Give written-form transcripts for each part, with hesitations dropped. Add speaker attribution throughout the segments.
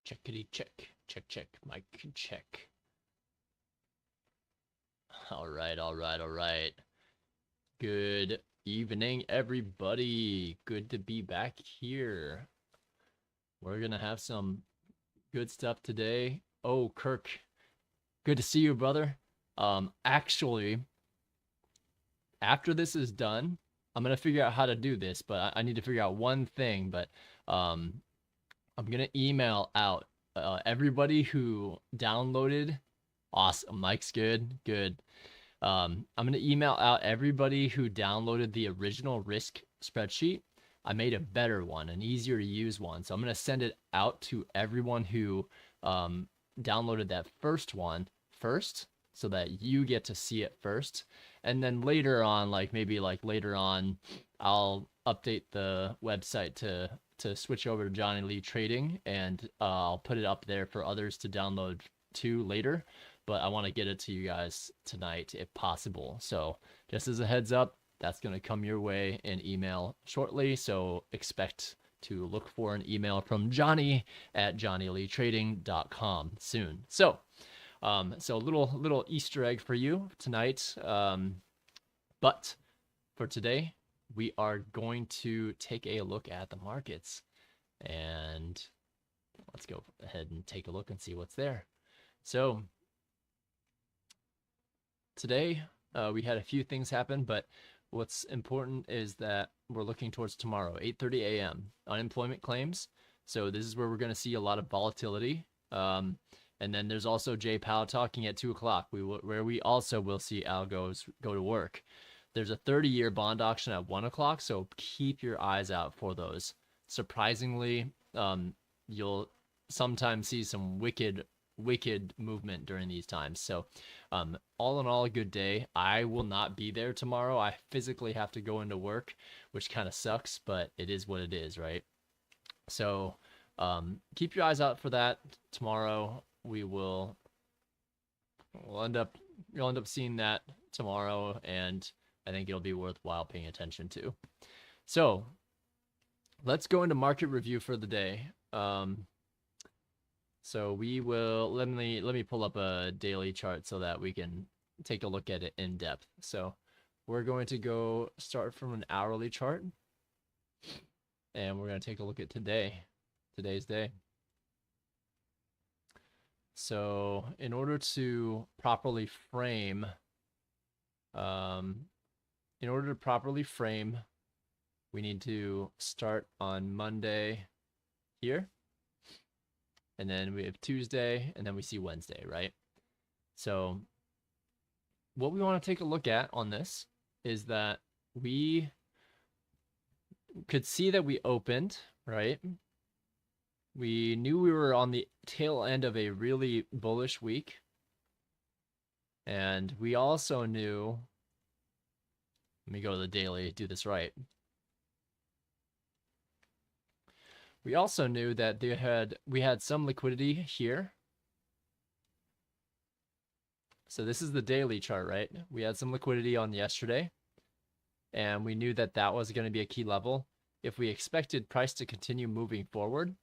Speaker 1: Checkity check. Check, check. Mic check. All right, all right, all right. Good evening, everybody. Good to be back here. We're going to have some good stuff today. Oh, Kirk, good to see you, brother. Actually, after this is done, I'm going to figure out how to do this, but I need to figure out one thing. But um, I'm going to email out everybody who downloaded. Awesome. Mike's good. Good. I'm going to email out everybody who downloaded the original risk spreadsheet. I made a better one, an easier to use one. So I'm going to send it out to everyone who downloaded that first one first so that you get to see it first. And then later on, maybe later on, I'll update the website to switch over to Johnny Lee Trading, and I'll put it up there for others to download too later. But I want to get it to you guys tonight if possible. So just as a heads up, that's going to come your way in email shortly. So expect to look for an email from Johnny at johnnyleetrading.com soon. So so little Easter egg for you tonight. But for today, we are going to take a look at the markets, and let's go ahead and take a look and see what's there. So today, we had a few things happen, but what's important is that we're looking towards tomorrow, 8:30 a.m. unemployment claims. So this is where we're going to see a lot of volatility. And then there's also JPow talking at 2 o'clock, where we also will see algos go to work. There's a 30-year bond auction at 1 o'clock, so keep your eyes out for those. Surprisingly, you'll sometimes see some wicked movement during these times. So all in all, a good day. I will not be there tomorrow. I physically have to go into work, which kind of sucks, but it is what it is, right? So keep your eyes out for that. Tomorrow you'll end up seeing that tomorrow, and I think it'll be worthwhile paying attention to. So let's go into market review for the day. So we will, let me pull up a daily chart so that we can take a look at it in depth. So we're going to go start from an hourly chart, and we're going to take a look at today's day. So in order to properly frame, we need to start on Monday here. And then we have Tuesday, and then we see Wednesday, right? So what we want to take a look at on this is that we could see that we opened, right? We knew we were on the tail end of a really bullish week. And we also knew, let me go to the daily, do this right. We also knew that we had some liquidity here. So this is the daily chart, right? We had some liquidity on yesterday, and we knew that that was going to be a key level. If we expected price to continue moving forward,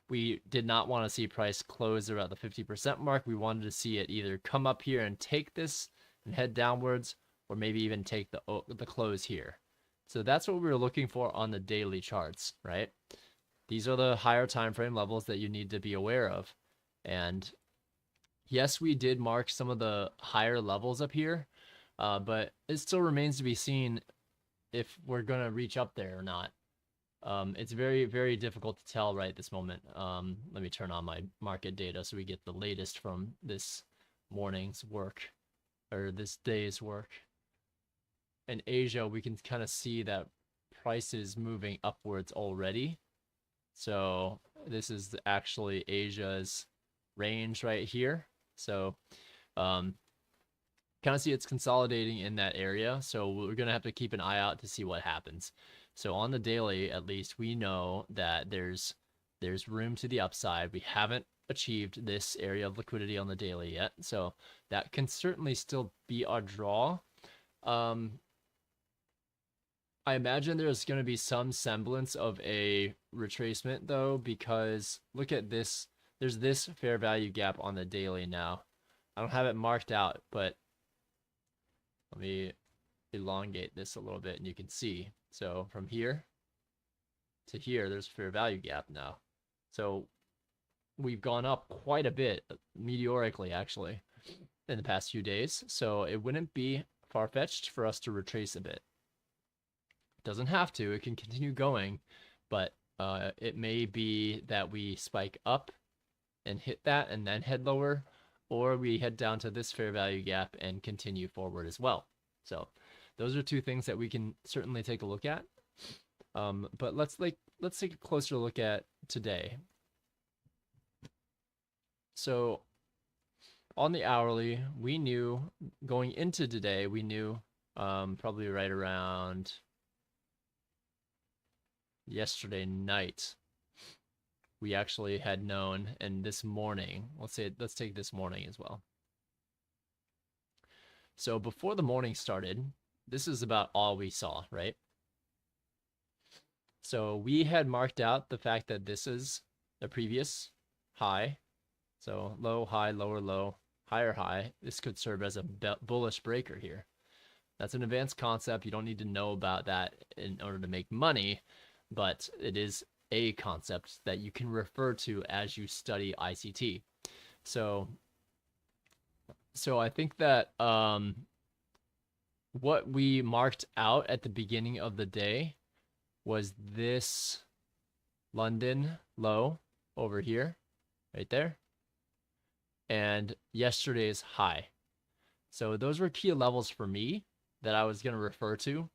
Speaker 1: we did not want to see price close around the 50% mark. We wanted to see it either come up here and take this and head downwards, or maybe even take the close here. So that's what we were looking for on the daily charts, right? These are the higher time frame levels that you need to be aware of. And yes, we did mark some of the higher levels up here, but it still remains to be seen if we're going to reach up there or not. It's very, very difficult to tell right this moment. Let me turn on my market data so we get the latest from this morning's work, or this day's work. In Asia, we can kind of see that price is moving upwards already. So this is actually Asia's range right here. So kind of see it's consolidating in that area. So we're going to have to keep an eye out to see what happens. So on the daily, at least, we know that there's room to the upside. We haven't achieved this area of liquidity on the daily yet. So that can certainly still be our draw. I imagine there's going to be some semblance of a retracement, though, because look at this there's this fair value gap on the daily now. I don't have it marked out, but let me elongate this a little bit and you can see. So from here to here, there's a fair value gap now. So we've gone up quite a bit, meteorically actually, in the past few days. So it wouldn't be far-fetched for us to retrace a bit. It doesn't have to, it can continue going, but it may be that we spike up and hit that and then head lower, or we head down to this fair value gap and continue forward as well. So those are two things that we can certainly take a look at. But let's take a closer look at today. So on the hourly, we knew going into today, we knew probably right around yesterday night, we actually had known, and this morning, let's take this morning as well. So before the morning started, this is about all we saw, right? So we had marked out the fact that this is the previous high. So low, high, lower, low, higher, high. This could serve as a bullish breaker here. That's an advanced concept. You don't need to know about that in order to make money, but it is a concept that you can refer to as you study ICT. So I think that what we marked out at the beginning of the day was this London low over here, right there, and yesterday's high. So those were key levels for me that I was going to refer to.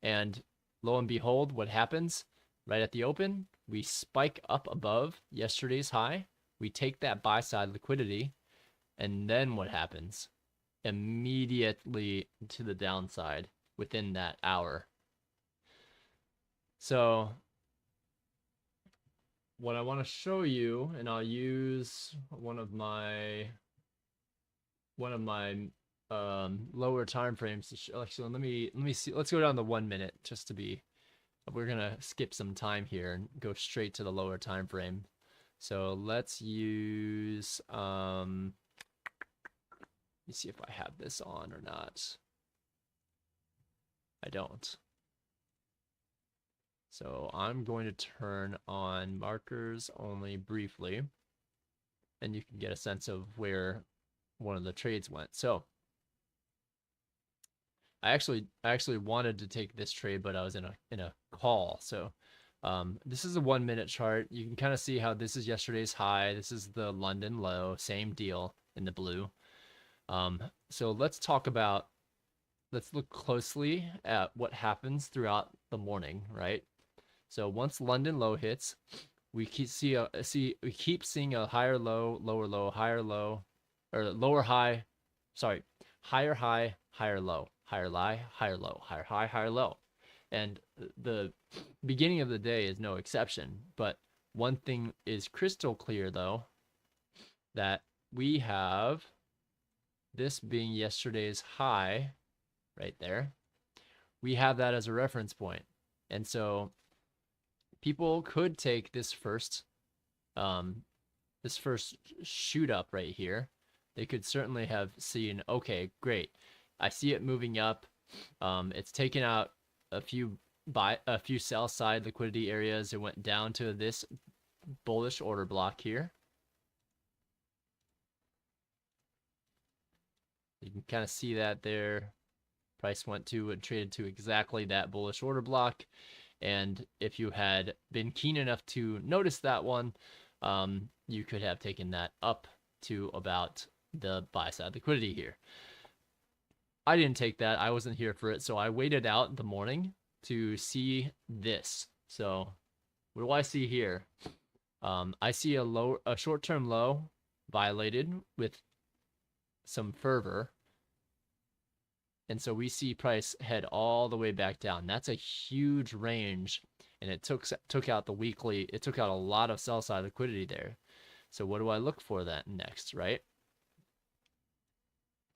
Speaker 1: And lo and behold, what happens right at the open, we spike up above yesterday's high. We take that buy side liquidity. And then what happens? Immediately to the downside within that hour. So what I want to show you, and I'll use one of my lower time frames to show. Actually, let me see. Let's go down to 1 minute just to be. We're gonna skip some time here and go straight to the lower time frame. So let's use. Let me see if I have this on or not. I don't. So I'm going to turn on markers only briefly, and you can get a sense of where one of the trades went. So I actually wanted to take this trade, but I was in a call. So this is a 1 minute chart. You can kind of see how this is yesterday's high. This is the London low, same deal in the blue. So let's look closely at what happens throughout the morning, right? So once London low hits, we keep seeing a higher low, lower low, higher low, or lower high, sorry, higher high, higher low, higher high, higher low, higher high, higher low. And the beginning of the day is no exception. But one thing is crystal clear, though, that we have this being yesterday's high right there. We have that as a reference point. And so people could take this first shoot up right here. They could certainly have seen, okay, great, I see it moving up. It's taken out a few sell side liquidity areas. It went down to this bullish order block here. You can kind of see that there. Price went to and traded to exactly that bullish order block. And if you had been keen enough to notice that one, you could have taken that up to about the buy side liquidity here. I didn't take that. I wasn't here for it. So I waited out the morning to see this. So what do I see here? I see a short-term low violated with some fervor. And so we see price head all the way back down. That's a huge range, and it took out the weekly. It took out a lot of sell side liquidity there. So what do I look for that next, right?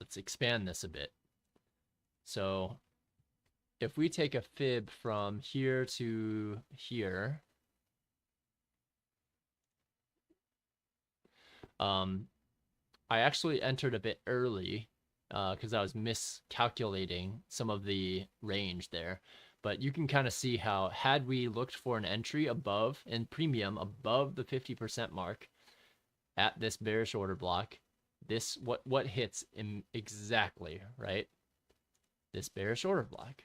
Speaker 1: Let's expand this a bit. So if we take a fib from here to here, I actually entered a bit early because I was miscalculating some of the range there. But you can kind of see how had we looked for an entry above in premium above the 50% mark at this bearish order block, this what hits in exactly, right? This bearish order block.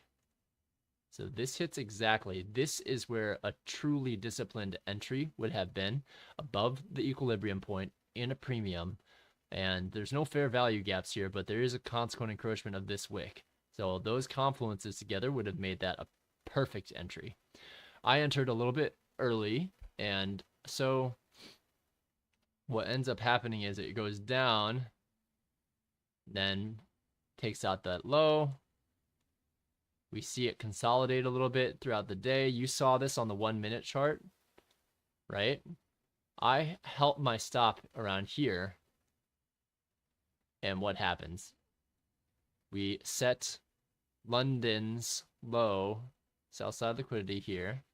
Speaker 1: So this hits exactly. This is where a truly disciplined entry would have been above the equilibrium point in a premium. And there's no fair value gaps here, but there is a consequent encroachment of this wick. So those confluences together would have made that a perfect entry. I entered a little bit early, and so what ends up happening is it goes down, then takes out that low. We see it consolidate a little bit throughout the day. You saw this on the 1 minute chart, right? I held my stop around here. And what happens? We set London's low, sell side liquidity here.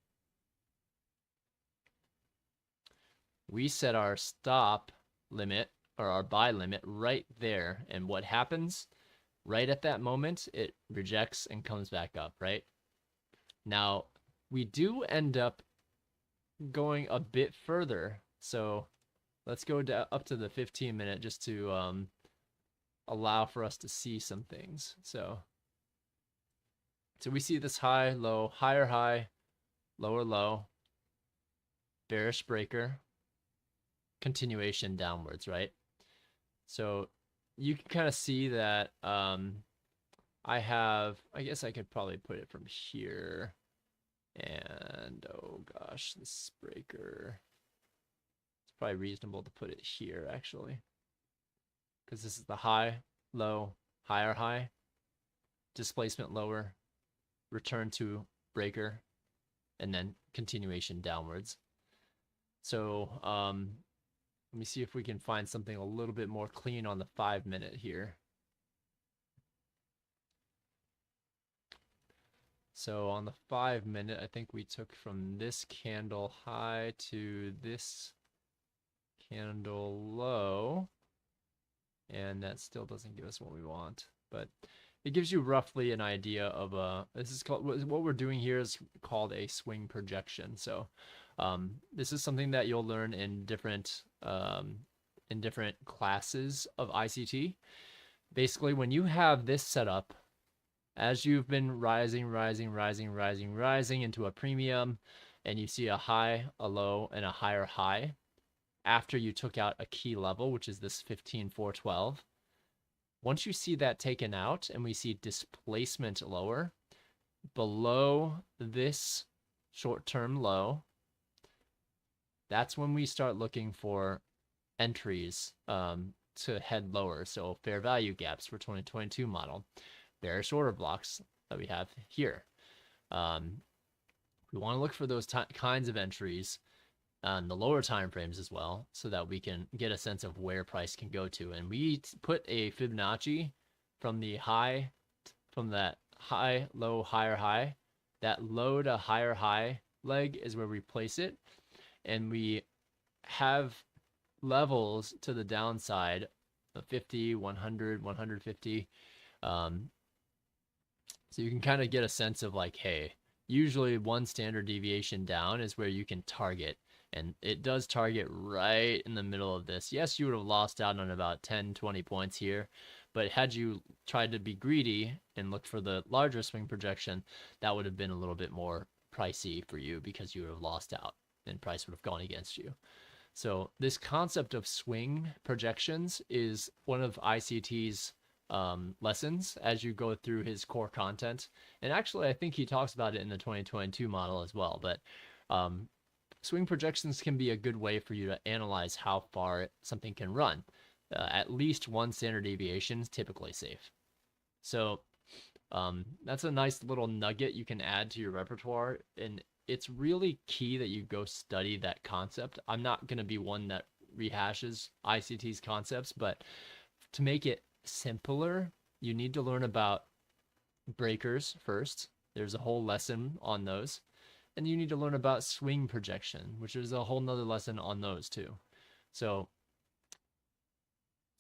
Speaker 1: We set our stop limit or our buy limit right there. And what happens? Right at that moment, it rejects and comes back up, right? Now, we do end up going a bit further. So let's go up to the 15-minute just to allow for us to see some things. So we see this high, low, higher high, lower low, bearish breaker, continuation downwards, right? So you can kind of see that I guess I could probably put it from here. And oh gosh, this breaker, it's probably reasonable to put it here actually, because this is the high, low, higher high, displacement lower, return to breaker, and then continuation downwards. So let me see if we can find something a little bit more clean on the 5 minute here. So on the 5 minute, I think we took from this candle high to this candle low. And that still doesn't give us what we want. But it gives you roughly an idea of this is called, what we're doing here is called a swing projection. So this is something that you'll learn in different classes of ICT. Basically, when you have this set up, as you've been rising into a premium, and you see a high, a low, and a higher high, after you took out a key level, which is this 15,412, once you see that taken out and we see displacement lower, below this short-term low, that's when we start looking for entries to head lower. So fair value gaps for 2022 model, bearish order blocks that we have here. We want to look for those kinds of entries on the lower time frames as well, so that we can get a sense of where price can go to. And we put a Fibonacci from the high, from that high, low, higher high. That low to higher high leg is where we place it, and we have levels to the downside of 50, 100, 150. So you can kind of get a sense of like, hey, usually one standard deviation down is where you can target. And it does target right in the middle of this. Yes, you would have lost out on about 10, 20 points here. But had you tried to be greedy and look for the larger swing projection, that would have been a little bit more pricey for you, because you would have lost out and price would have gone against you. So this concept of swing projections is one of ICT's lessons as you go through his core content. And actually, I think he talks about it in the 2022 model as well. But swing projections can be a good way for you to analyze how far something can run. At least one standard deviation is typically safe. So that's a nice little nugget you can add to your repertoire. And it's really key that you go study that concept. I'm not going to be one that rehashes ICT's concepts, but to make it simpler, you need to learn about breakers first. There's a whole lesson on those. And you need to learn about swing projection, which is a whole nother lesson on those too. So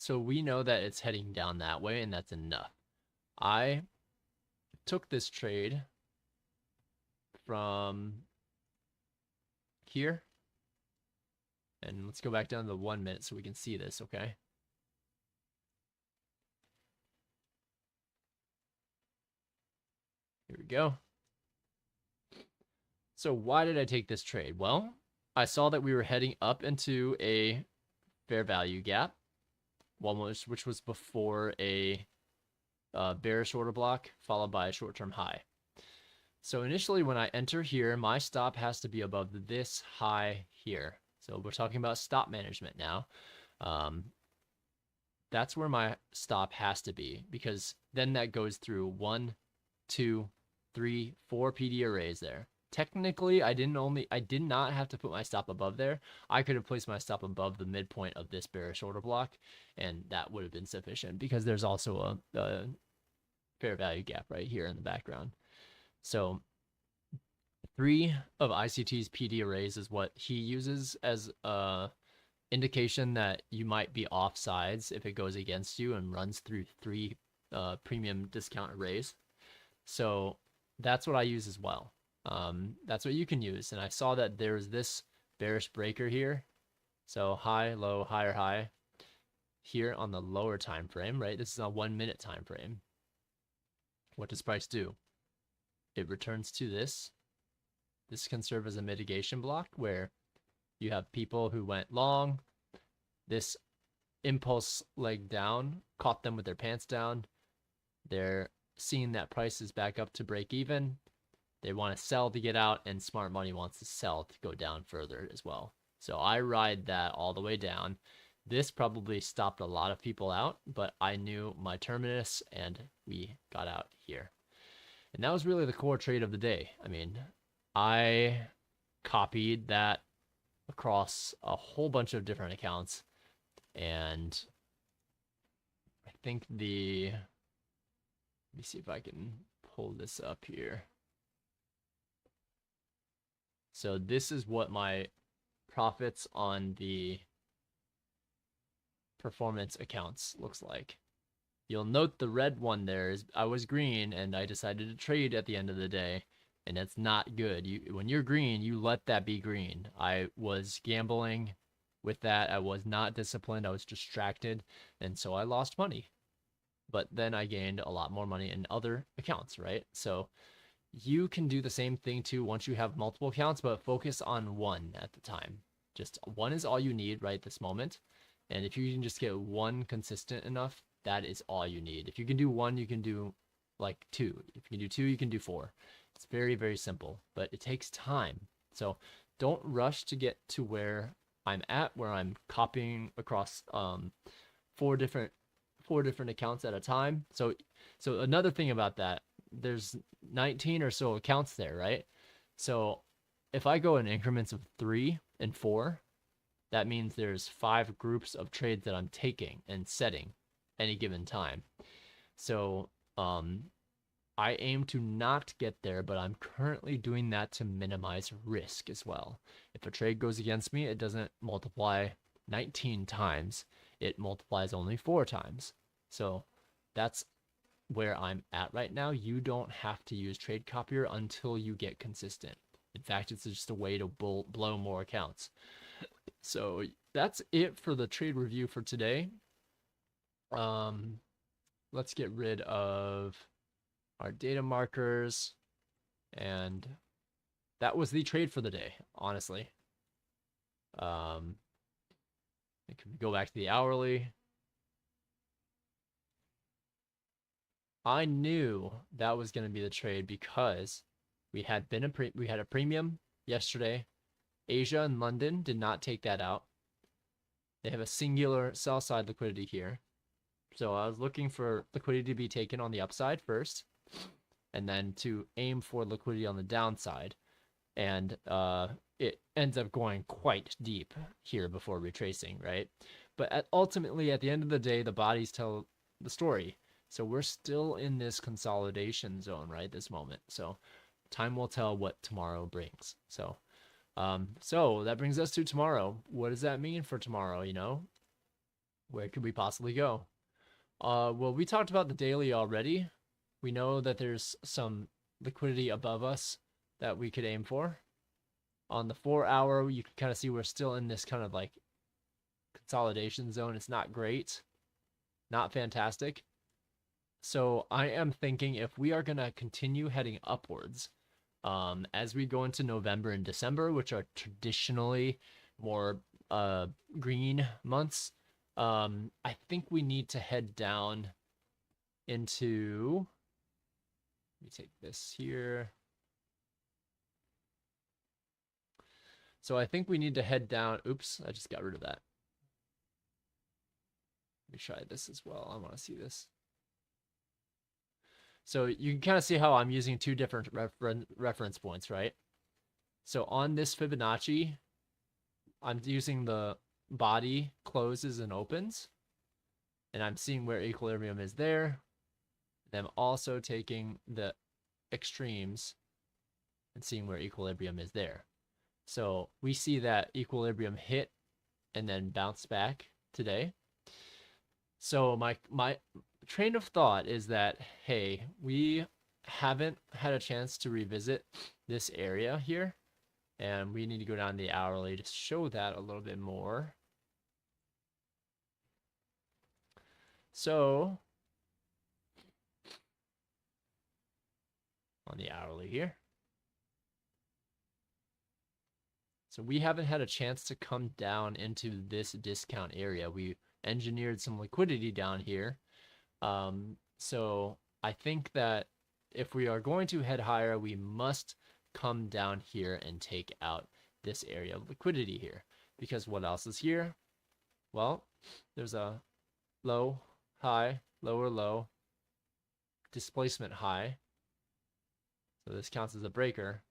Speaker 1: So we know that it's heading down that way, and that's enough. I took this trade from here. And let's go back down to the 1 minute so we can see this, okay? Here we go. So why did I take this trade? Well, I saw that we were heading up into a fair value gap, which was before a bearish order block followed by a short-term high. So initially when I enter here, my stop has to be above this high here. So we're talking about stop management now. That's where my stop has to be, because then that goes through 1, 2, 3, 4 PD arrays there. Technically, I did not have to put my stop above there. I could have placed my stop above the midpoint of this bearish order block, and that would have been sufficient, because there's also a fair value gap right here in the background. So 3 of ICT's PD arrays is what he uses as a indication that you might be offsides if it goes against you and runs through 3 premium discount arrays. So that's what I use as well. That's what you can use. And I saw that there's this bearish breaker here. So high, low, higher, high here on the lower time frame, right? This is a 1 minute time frame. What does price do? It returns to this. This can serve as a mitigation block where you have people who went long. This impulse leg down caught them with their pants down. They're seeing that price is back up to break even. They want to sell to get out, and smart money wants to sell to go down further as well. So I ride that all the way down. This probably stopped a lot of people out, but I knew my terminus and we got out here. And that was really the core trade of the day. I mean, I copied that across a whole bunch of different accounts, and I think let me see if I can pull this up here. So this is what my profits on the performance accounts looks like. You'll note the red one there is I was green and I decided to trade at the end of the day, and that's not good. When you're green, you let that be green. I was gambling with that. I was not disciplined. I was distracted, and so I lost money. But then I gained a lot more money in other accounts, right? So you can do the same thing too once you have multiple accounts, but focus on one at the time. Just one is all you need right this moment. And if you can just get one consistent enough, that is all you need. If you can do one, you can do like 2. If you can do 2, you can do 4. It's very, very simple, but it takes time. So don't rush to get to where I'm at, where I'm copying across 4 different accounts at a time. So another thing about that, there's 19 or so accounts there, right? So if I go in increments of 3 and 4, that means there's 5 groups of trades that I'm taking and setting any given time. So I aim to not get there, but I'm currently doing that to minimize risk as well. If a trade goes against me, it doesn't multiply 19 times. It multiplies only 4 times. So that's where I'm at right now. You don't have to use Trade Copier until you get consistent. In fact, it's just a way to blow more accounts. So that's it for the trade review for today. Let's get rid of our data markers, and that was the trade for the day, honestly. I can go back to the hourly. I knew that was going to be the trade because we had a premium yesterday. Asia and London did not take that out. They have a singular sell side liquidity here. So I was looking for liquidity to be taken on the upside first, and then to aim for liquidity on the downside. And it ends up going quite deep here before retracing, right? But ultimately, at the end of the day, the bodies tell the story. So we're still in this consolidation zone, right, this moment. So time will tell what tomorrow brings. So that brings us to tomorrow. What does that mean for tomorrow, you know? Where could we possibly go? Well, we talked about the daily already. We know that there's some liquidity above us that we could aim for. On the 4 hour, you can kind of see we're still in this kind of like consolidation zone. It's not great, not fantastic. So I am thinking if we are going to continue heading upwards, as we go into November and December, which are traditionally more green months, I think we need to head down into, let me take this here. So I think we need to head down. Oops, I just got rid of that. Let me try this as well. I want to see this. So you can kind of see how I'm using two different reference points, right? So on this Fibonacci, I'm using the body closes and opens, and I'm seeing where equilibrium is there. And I'm also taking the extremes and seeing where equilibrium is there. So we see that equilibrium hit and then bounce back today. So my train of thought is that, hey, we haven't had a chance to revisit this area here, and we need to go down the hourly to show that a little bit more. So on the hourly here. So we haven't had a chance to come down into this discount area. We engineered some liquidity down here. So I think that if we are going to head higher, we must come down here and take out this area of liquidity here. Because what else is here? Well, there's a low, high, lower low, displacement high. So this counts as a breaker.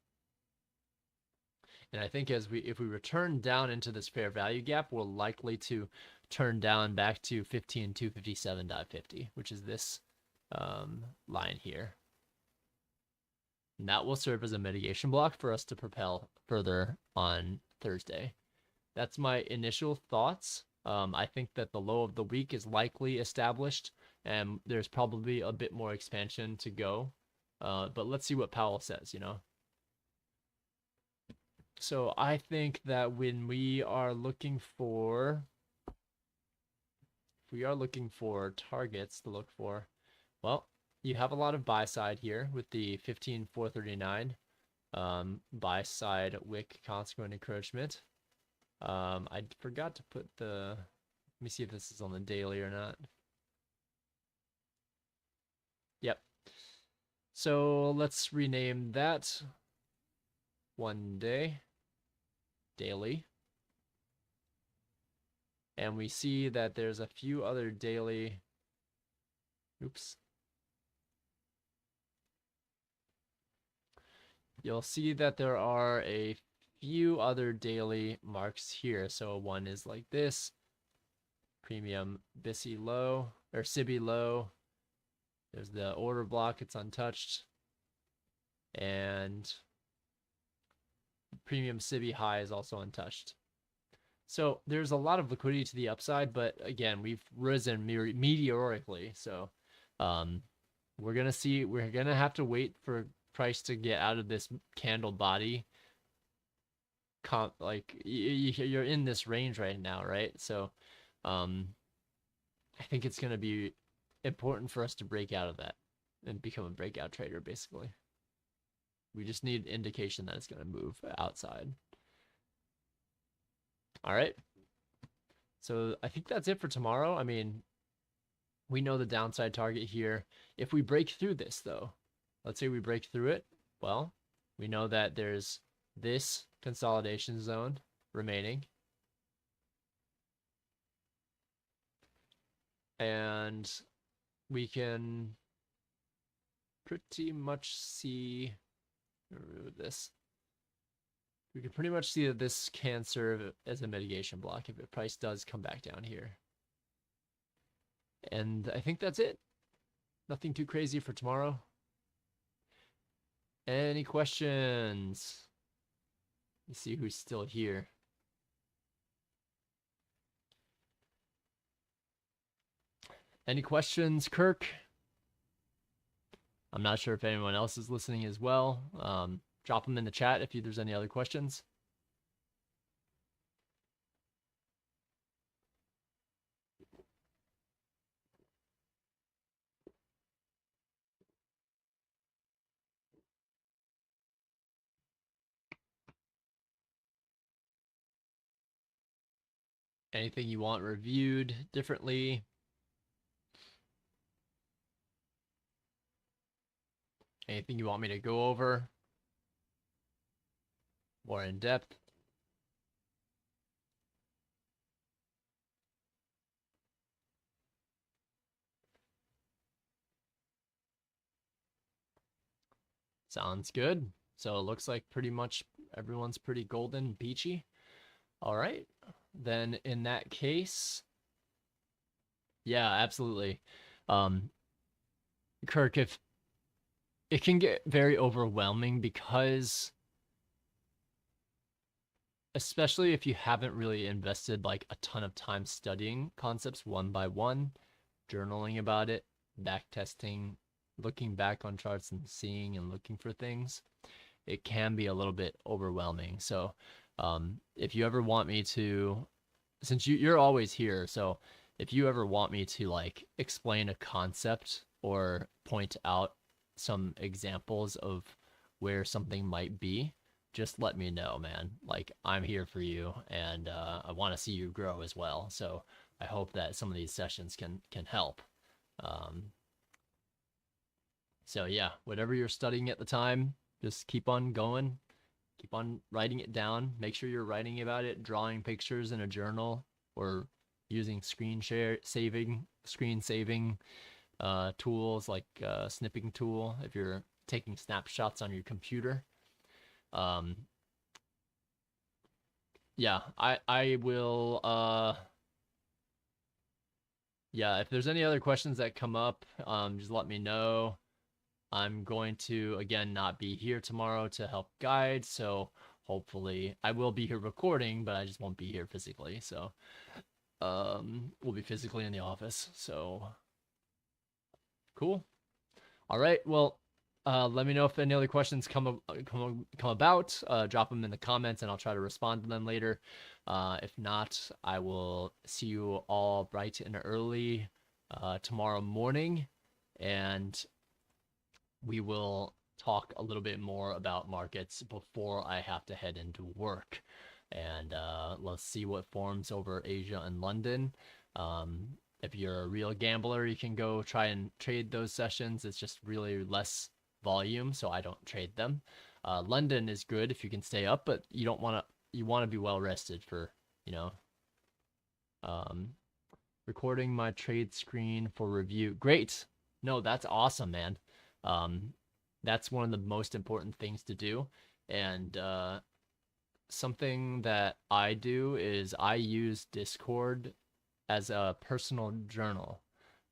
Speaker 1: And I think if we return down into this fair value gap, we're likely to turn down back to 15257.50, which is this line here. And that will serve as a mitigation block for us to propel further on Thursday. That's my initial thoughts. I think that the low of the week is likely established, and there's probably a bit more expansion to go. But let's see what Powell says, you know. So I think that when we are looking for, if we are looking for targets to look for, well, you have a lot of buy side here with the 15,439 buy side wick consequent encroachment. I forgot to put the, let me see if this is on the daily or not. Yep. So let's rename that 1 day daily. And we see that there's a few other daily, oops. You'll see that there are a few other daily marks here. So one is like this, premium BISI low, or SIBI low. There's the order block, it's untouched. And premium SIBI high is also untouched. So there's a lot of liquidity to the upside, but again, we've risen meteorically. So we're gonna have to wait for price to get out of this candle body. Like you're in this range right now, right? So I think it's gonna be important for us to break out of that and become a breakout trader, basically. We just need indication that it's going to move outside. All right. So I think that's it for tomorrow. I mean, we know the downside target here. If we break through this, though, let's say we break through it, well, we know that there's this consolidation zone remaining. And we can pretty much see, remove this. We can pretty much see that this can serve as a mitigation block if the price does come back down here. And I think that's it. Nothing too crazy for tomorrow. Any questions? Let's see who's still here. Any questions, Kirk? I'm not sure if anyone else is listening as well. Drop them in the chat if there's any other questions. Anything you want reviewed differently? Anything you want me to go over more in depth? Sounds good. So it looks like pretty much everyone's pretty golden, peachy. All right. Then in that case, yeah, absolutely. Kirk, if it can get very overwhelming because especially if you haven't really invested like a ton of time studying concepts one by one, journaling about it, back testing, looking back on charts and seeing and looking for things, it can be a little bit overwhelming. So if you ever want me to, since you're always here, so if you ever want me to like explain a concept or point out some examples of where something might be, just let me know, man. Like I'm here for you, and I want to see you grow as well. So I hope that some of these sessions can help. Um, so yeah, whatever you're studying at the time, just keep on going, keep on writing it down. Make sure you're writing about it, drawing pictures in a journal, or using screen saving tools like snipping tool if you're taking snapshots on your computer. Um, yeah, I will yeah, if there's any other questions that come up, just let me know. I'm going to again not be here tomorrow to help guide, so hopefully I will be here recording, but I just won't be here physically. So we'll be physically in the office. So cool. All right. Well, let me know if any other questions come about. Drop them in the comments, and I'll try to respond to them later. If not, I will see you all bright and early tomorrow morning, and we will talk a little bit more about markets before I have to head into work. And let's see what forms over Asia and London. If you're a real gambler, you can go try and trade those sessions. It's just really less volume, so I don't trade them. London is good if you can stay up, but you don't want to. You want to be well rested for, you know. Recording my trade screen for review. Great. No, that's awesome, man. Um, that's one of the most important things to do. And something that I do is I use Discord as a personal journal.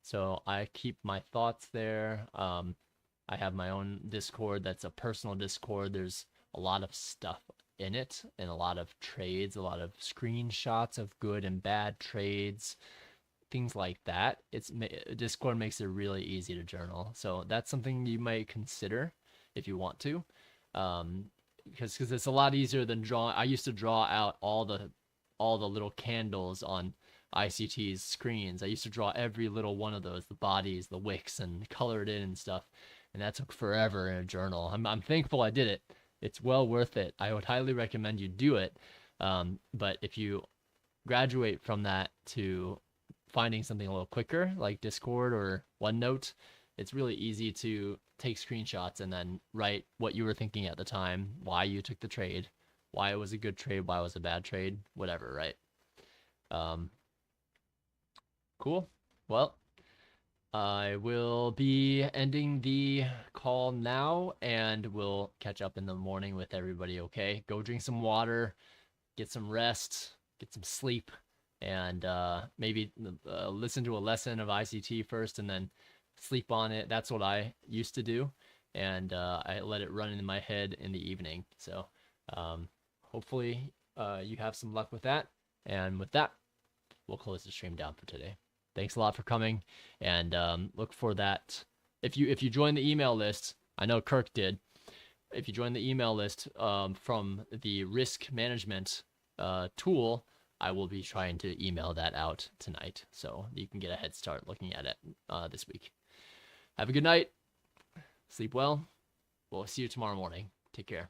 Speaker 1: So I keep my thoughts there. I have my own Discord that's a personal Discord. There's a lot of stuff in it and a lot of trades, a lot of screenshots of good and bad trades, things like that. Discord makes it really easy to journal. So that's something you might consider if you want to. Because it's a lot easier than drawing. I used to draw out all the little candles on ICT's screens. I used to draw every little one of those, the bodies, the wicks, and color it in and stuff. And that took forever in a journal. I'm thankful I did it. It's well worth it. I would highly recommend you do it. But if you graduate from that to finding something a little quicker, like Discord or OneNote, it's really easy to take screenshots and then write what you were thinking at the time, why you took the trade, why it was a good trade, why it was a bad trade, whatever, right? Cool. Well, I will be ending the call now, and we'll catch up in the morning with everybody, okay? Go drink some water, get some rest, get some sleep, and maybe listen to a lesson of ICT first and then sleep on it. That's what I used to do, and I let it run in my head in the evening. So hopefully you have some luck with that. And with that, we'll close the stream down for today. thanks a lot for coming, and look for that. If you join the email list, I know Kirk did. If you join the email list from the risk management tool, I will be trying to email that out tonight, so you can get a head start looking at it this week. Have a good night. Sleep well. We'll see you tomorrow morning. Take care.